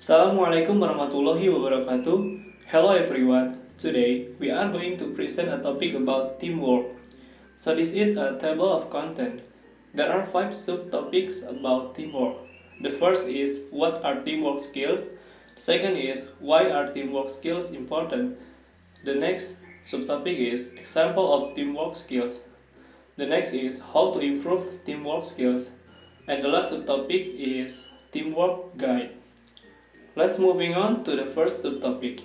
Assalamualaikum warahmatullahi wabarakatuh. Hello everyone. Today we are going to present a topic about teamwork. So this is a table of content. There are 5 subtopics about teamwork. The first is what are teamwork skills? The second is why are teamwork skills important? The next subtopic is example of teamwork skills. The next is how to improve teamwork skills. And the last subtopic is teamwork guide. Let's moving on to the first subtopic.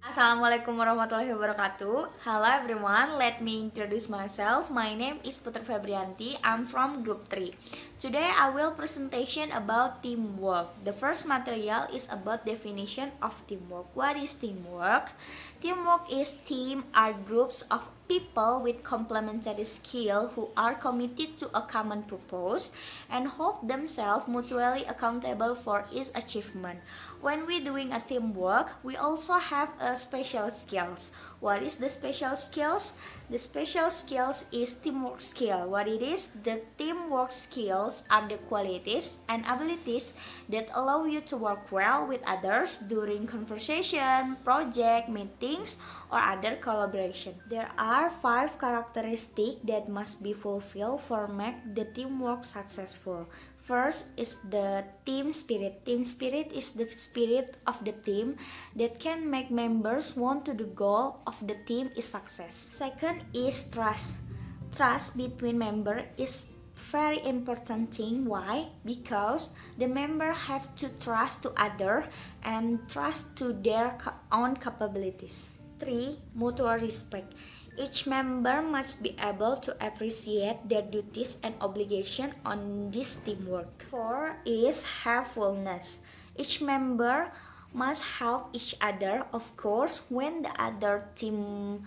Assalamualaikum warahmatullahi wabarakatuh. Hello everyone, let me introduce myself. My name is Putri Febrianti. I'm from group 3. Today I will presentation about teamwork. The first material is about definition of teamwork. What is teamwork? Teamwork is team are groups of people with complementary skill who are committed to a common purpose and hold themselves mutually accountable for its achievement. When we doing a teamwork, we also have a special skills. What is the special skills? The special skills is teamwork skill. What it is? The teamwork skills are the qualities and abilities that allow you to work well with others during conversation, project, meetings, or other collaboration. There are 5 characteristics that must be fulfilled for make the teamwork successful. First is the team spirit. Team spirit is the spirit of the team that can make members want to the goal of the team is success. Second is trust. Trust between member is very important thing. Why? Because the member have to trust to other and trust to their own capabilities. 3. Mutual respect. Each member must be able to appreciate their duties and obligation on this teamwork. 4 is helpfulness. Each member must help each other. Of course, when the other team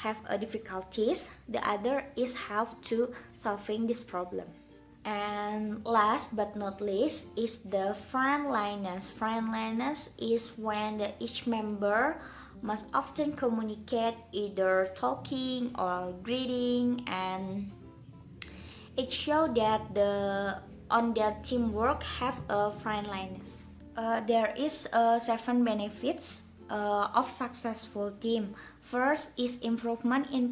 have a difficulties, the other is help to solving this problem. And last but not least is the friendliness. Friendliness is when each member must often communicate either talking or greeting, and it shows that the on their teamwork have a friendliness. There is 7 benefits of successful team. First is improvement in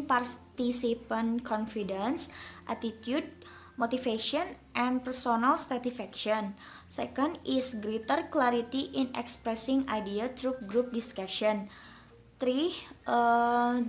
participant confidence, attitude, motivation, and personal satisfaction. Second is greater clarity in expressing idea through group discussion. 3.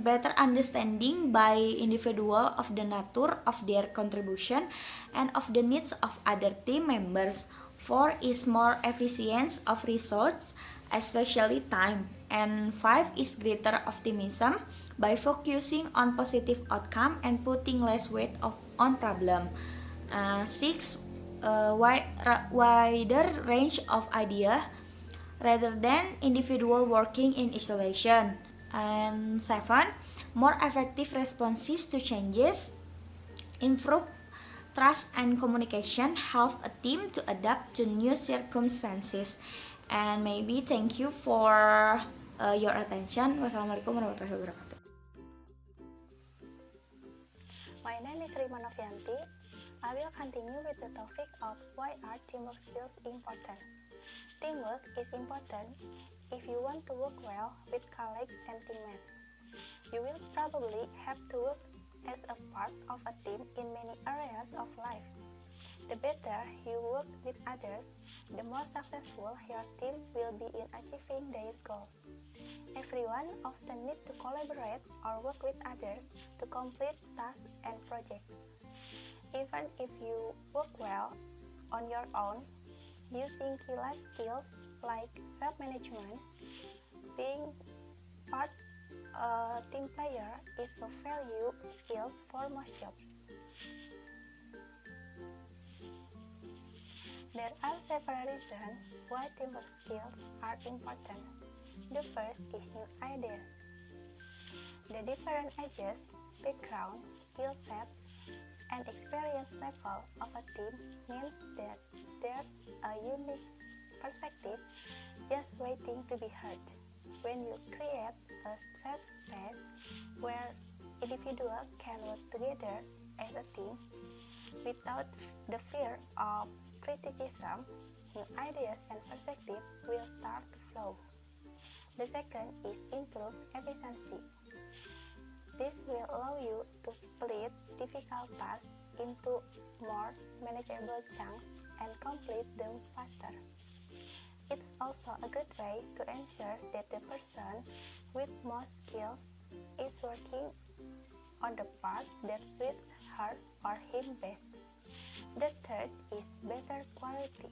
Better understanding by individual of the nature of their contribution and of the needs of other team members. 4 is more efficiency of resource, especially time. And 5 is greater optimism by focusing on positive outcome and putting less weight on problem. 6. Wider range of idea rather than individual working in isolation. And 7, more effective responses to changes, improve trust and communication, help a team to adapt to new circumstances. And maybe thank you for your attention. Wassalamualaikum warahmatullahi wabarakatuh. My name is Rima Novianti. I will continue with the topic of why are teamwork skills important. Teamwork is important if you want to work well with colleagues and teammates. You will probably have to work as a part of a team in many areas of life. The better you work with others, the more successful your team will be in achieving their goals. Everyone often needs to collaborate or work with others to complete tasks and projects. Even if you work well on your own, using key life skills like self-management, being part a team player is a value skills for most jobs. There are several reasons why teamwork skills are important. The first is new ideas. The different ages, background, skill sets, and experience level of a team means that there's a unique perspective just waiting to be heard. When you create a safe space where individuals can work together as a team without the fear of criticism, new ideas and perspectives will start to flow. The second is improve efficiency. This will allow you to split difficult tasks into more manageable chunks and complete them faster. It's also a good way to ensure that the person with most skills is working on the part that suits her or him best. The third is better quality.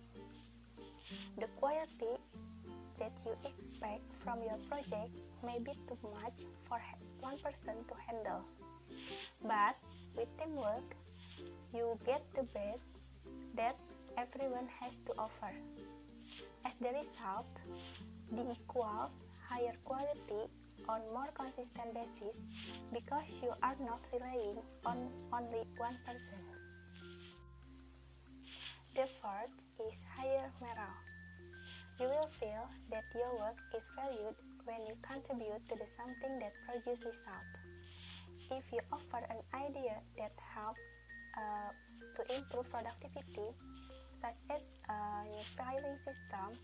The quality that you expect from your project may be too much for one person to handle. But with teamwork, you get the best that everyone has to offer. As the result, the equals higher quality on more consistent basis because you are not relying on only one person. The fourth is higher morale. You will feel that your work is valued when you contribute to something that produces results. If you offer an idea that helps to improve productivity, such as a new filing system,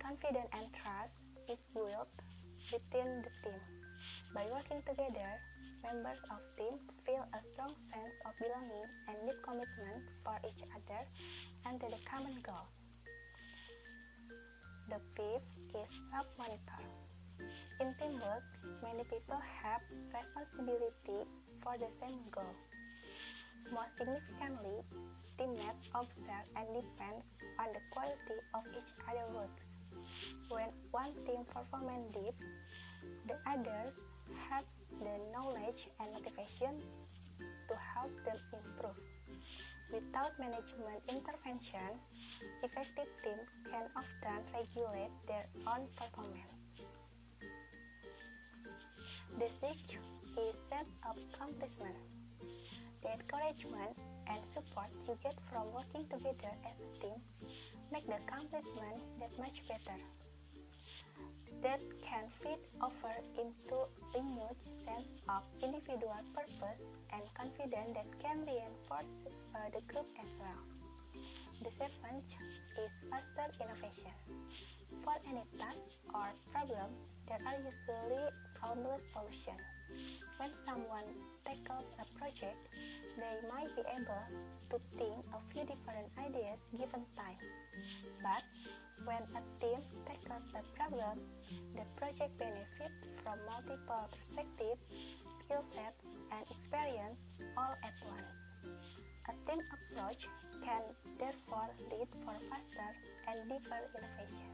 confidence and trust is built within the team. By working together, members of team feel a strong sense of belonging and deep commitment for each other and to the common goal. The fifth is self-monitor. In teamwork, many people have responsibility for the same goal. Most significantly, teammates observe and depend on the quality of each other's work. When one team performance dips, the others have the knowledge and motivation to help them improve. Without management intervention, effective teams can often regulate their own performance. The sixth is sense of accomplishment. The encouragement and support you get from working together as a team make the accomplishment that much better. That can feed over into a huge sense of individual purpose and confidence that can reinforce the group as well. The seventh is faster innovation. For any task or problem, there are usually countless solutions. When someone tackles a project, they might be able to think a few different ideas given time. But when a team tackles a problem, the project benefits from multiple perspectives, skill sets, and experience all at once. A team approach can therefore lead for faster and deeper innovation.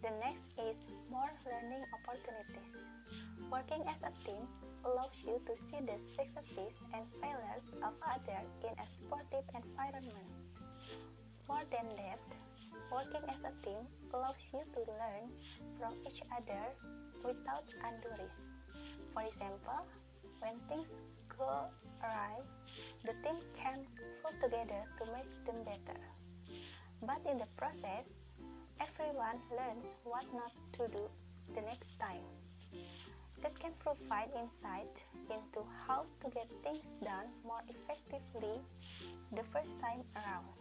The next is more learning opportunities. Working as a team allows you to see the successes and failures of others in a supportive environment. More than that, working as a team allows you to learn from each other without undue risk. For example, when things go awry, the team can pull together to make them better. But in the process, everyone learns what not to do the next time. That can provide insight into how to get things done more effectively the first time around.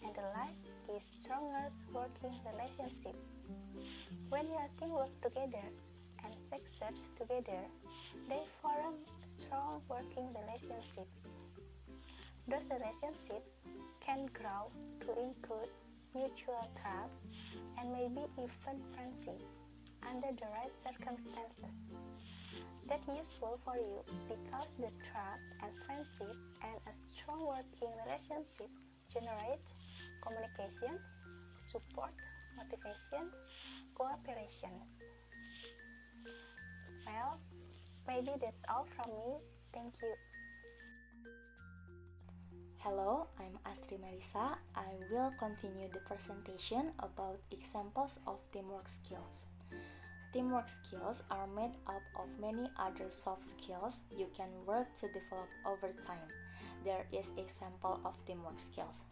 And the last is stronger working relationships. When your team works together and succeeds together, they form strong working relationships. Those relationships can grow to include mutual trust and maybe even friendship under the right circumstances. That's useful for you because the trust and friendship and a strong working relationships generate communication, support, motivation, cooperation. Well, maybe that's all from me. Thank you. Hello, I'm Astri Melissa. I will continue the presentation about examples of teamwork skills. Teamwork skills are made up of many other soft skills you can work to develop over time. There is example of teamwork skills.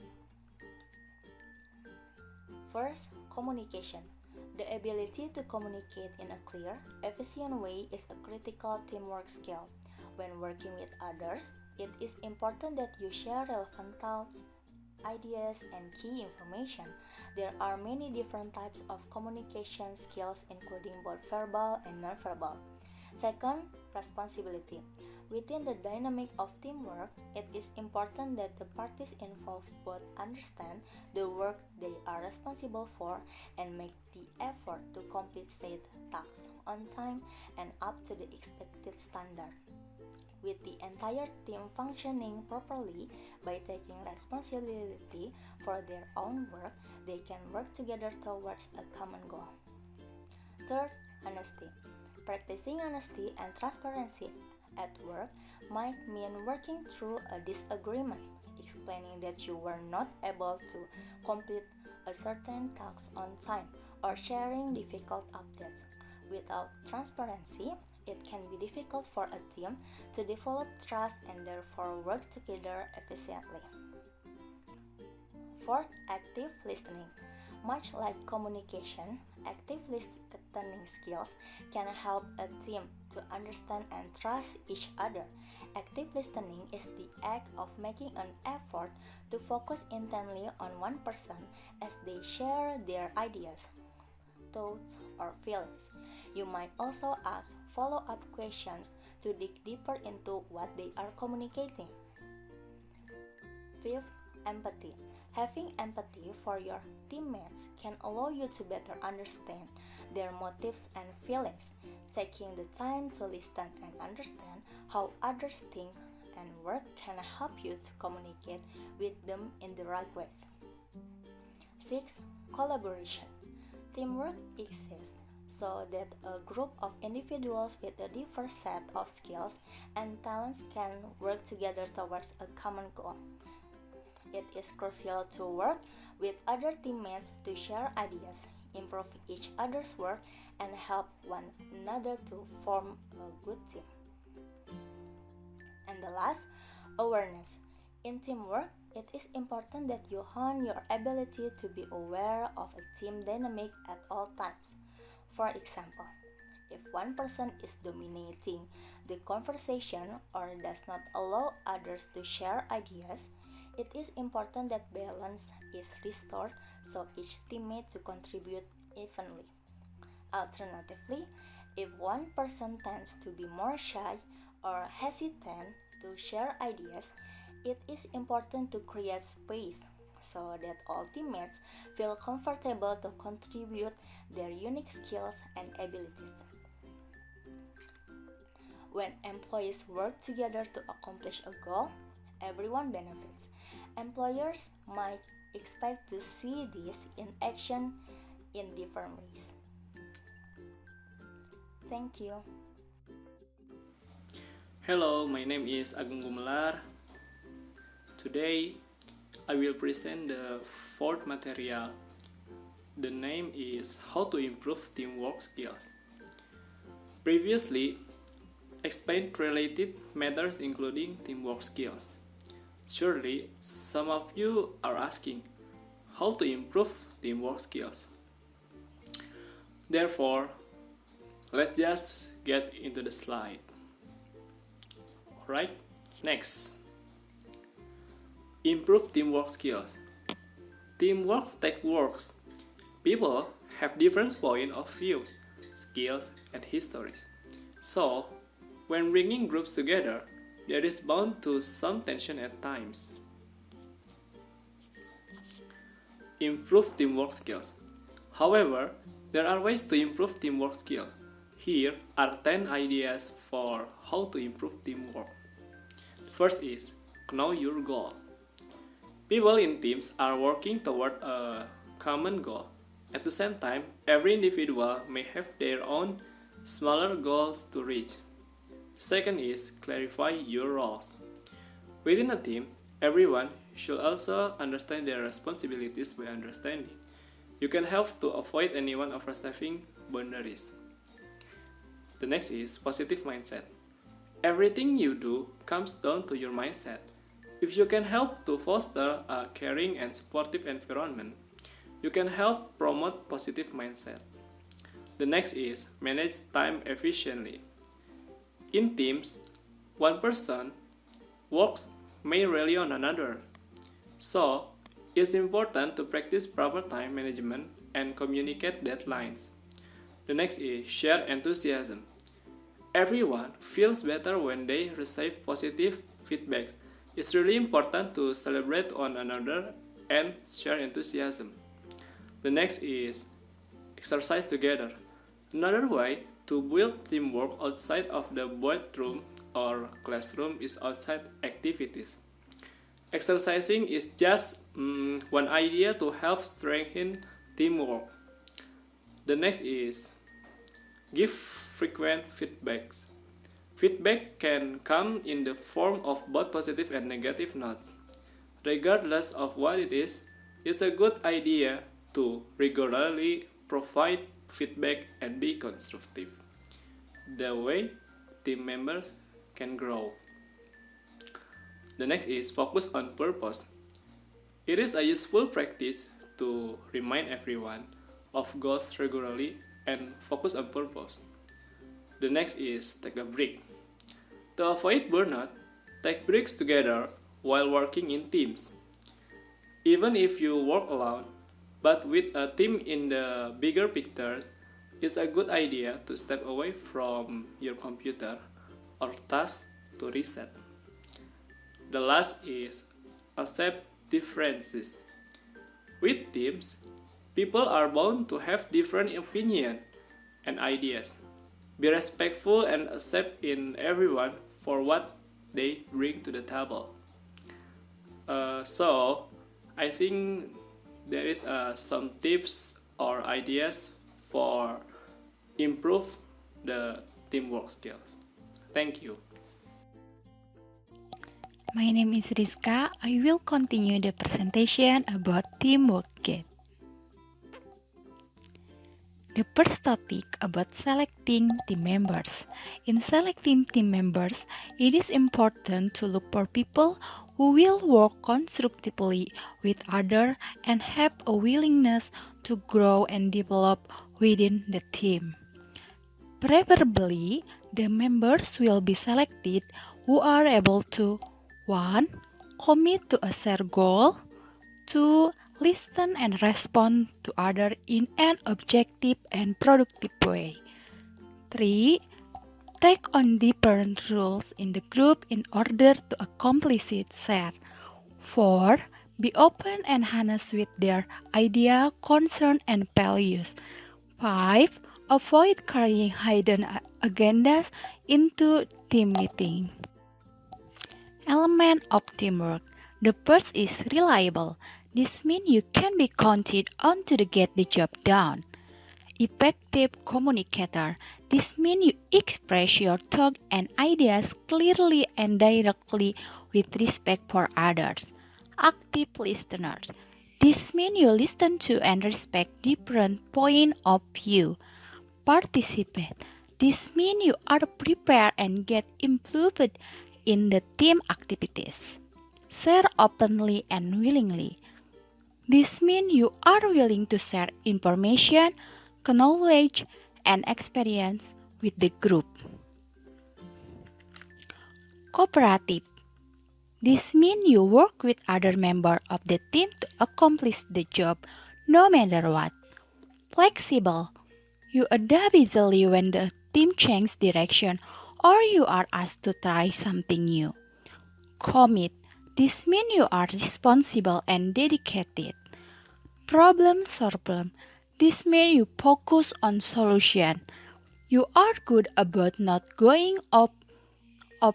First, communication. The ability to communicate in a clear, efficient way is a critical teamwork skill. When working with others, it is important that you share relevant thoughts, ideas, and key information. There are many different types of communication skills, including both verbal and nonverbal. Second, responsibility. Within the dynamic of teamwork, it is important that the parties involved both understand the work they are responsible for and make the effort to complete said tasks on time and up to the expected standard. With the entire team functioning properly by taking responsibility for their own work, they can work together towards a common goal. Third, honesty. Practicing honesty and transparency at work might mean working through a disagreement, explaining that you were not able to complete a certain task on time, or sharing difficult updates. Without transparency, it can be difficult for a team to develop trust and therefore work together efficiently. Fourth, active listening. Much like communication, active listening skills can help a team to understand and trust each other. Active listening is the act of making an effort to focus intently on one person as they share their ideas, thoughts, or feelings. You might also ask follow-up questions to dig deeper into what they are communicating. Fifth, empathy. Having empathy for your teammates can allow you to better understand their motives and feelings. Taking the time to listen and understand how others think and work can help you to communicate with them in the right ways. 6. Collaboration. Teamwork exists so that a group of individuals with a diverse set of skills and talents can work together towards a common goal. It is crucial to work with other teammates to share ideas, improve each other's work, and help one another to form a good team. And the last, awareness. In teamwork, it is important that you hone your ability to be aware of a team dynamic at all times. For example, if one person is dominating the conversation or does not allow others to share ideas, it is important that balance is restored so each teammate to contribute evenly. Alternatively, if one person tends to be more shy or hesitant to share ideas, it is important to create space so that all teammates feel comfortable to contribute their unique skills and abilities. When employees work together to accomplish a goal, everyone benefits. Employers might expect to see this in action in different ways. Thank you. Hello, my name is Agung Gumelar. Today, I will present the fourth material. The name is How to Improve Teamwork Skills. Previously, explained related matters including teamwork skills. Surely, some of you are asking how to improve teamwork skills. Therefore, let's just get into the slide. Alright, next. Improve teamwork skills. Teamwork takes work. People have different points of view, skills, and histories. So, when bringing groups together, there is bound to some tension at times. Improve teamwork skills. However, there are ways to improve teamwork skill. Here are 10 ideas for how to improve teamwork. First is, know your goal. People in teams are working toward a common goal. At the same time, every individual may have their own smaller goals to reach. Second is, clarify your roles. Within a team, everyone should also understand their responsibilities by understanding. You can help to avoid anyone overstepping boundaries. The next is positive mindset. Everything you do comes down to your mindset. If you can help to foster a caring and supportive environment, you can help promote positive mindset. The next is manage time efficiently. In teams, one person works may rely on another. So, It's important to practice proper time management and communicate deadlines. The next is share enthusiasm. Everyone feels better when they receive positive feedbacks. It's really important to celebrate one another and share enthusiasm. The next is exercise together. Another way to build teamwork outside of the boardroom or classroom is outside activities. Exercising is just one idea to help strengthen teamwork. The next is give frequent feedbacks. Feedback can come in the form of both positive and negative notes. Regardless of what it is, it's a good idea to regularly provide feedback and be constructive. The way team members can grow. The next is focus on purpose. It is a useful practice to remind everyone of goals regularly and focus on purpose. The next is take a break. To avoid burnout, take breaks together while working in teams. Even if you work alone, but with a team in the bigger picture, it's a good idea to step away from your computer or task to reset. The last is accept differences. With teams, people are bound to have different opinions and ideas. Be respectful and accept in everyone for what they bring to the table. So, I think there is some tips or ideas for improve the teamwork skills. Thank you. My name is Rizka. I will continue the presentation about teamwork gate. The first topic about selecting team members. In selecting team members, it is important to look for people who will work constructively with others and have a willingness to grow and develop within the team. Preferably, the members will be selected who are able to 1. Commit to a shared goal. 2. Listen and respond to others in an objective and productive way. 3. Take on different roles in the group in order to accomplish it shared. 4. Be open and honest with their idea, concern, and values. 5. Avoid carrying hidden agendas into team meeting. Element of teamwork. The first is reliable. This means you can be counted on to get the job done. Effective communicator. This means you express your thoughts and ideas clearly and directly with respect for others. Active listener. This means you listen to and respect different points of view. Participate. This means you are prepared and get involved in the team activities. Share openly and willingly. This means you are willing to share information, knowledge, and experience with the group. Cooperative. This means you work with other members of the team to accomplish the job no matter what. Flexible. You adapt easily when the team changes direction or you are asked to try something new. Commit. This means you are responsible and dedicated. Problem solver. This means you focus on solution. You are good about not going up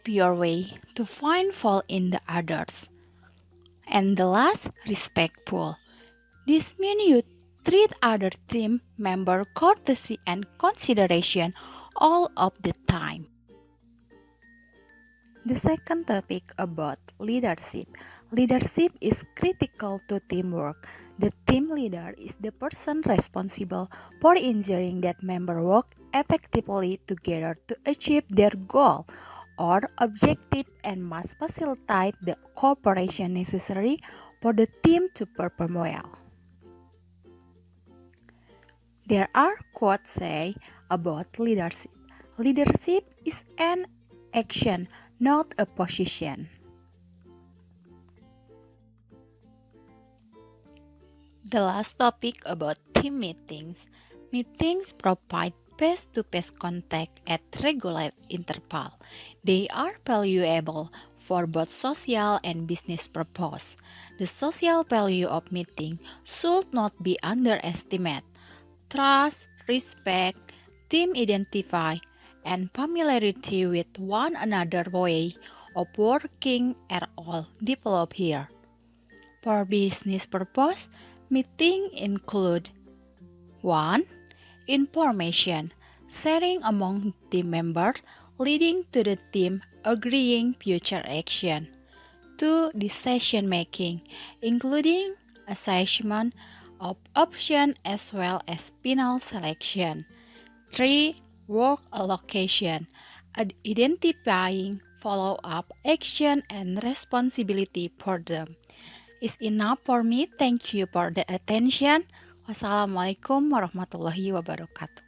your way to find fault in the others. And the last, respectful. This means you treat other team members courtesy and consideration all of the time. The second topic about leadership. Leadership is critical to teamwork. The team leader is the person responsible for ensuring that members work effectively together to achieve their goal or objective and must facilitate the cooperation necessary for the team to perform well. There are quotes say about leadership. Leadership is an action, not a position. The last topic about team meetings. Meetings provide face-to-face contact at regular interval. They are valuable for both social and business purpose. The social value of meeting should not be underestimated. Trust, respect, team identify, and familiarity with one another way of working are all developed here. For business purpose, meeting include 1. Information sharing among team members leading to the team agreeing future action. 2. Decision making including assessment of options as well as final selection. 3. Work allocation identifying follow-up action and responsibility for them. Is enough for me. Thank you for the attention. Wassalamualaikum warahmatullahi wabarakatuh.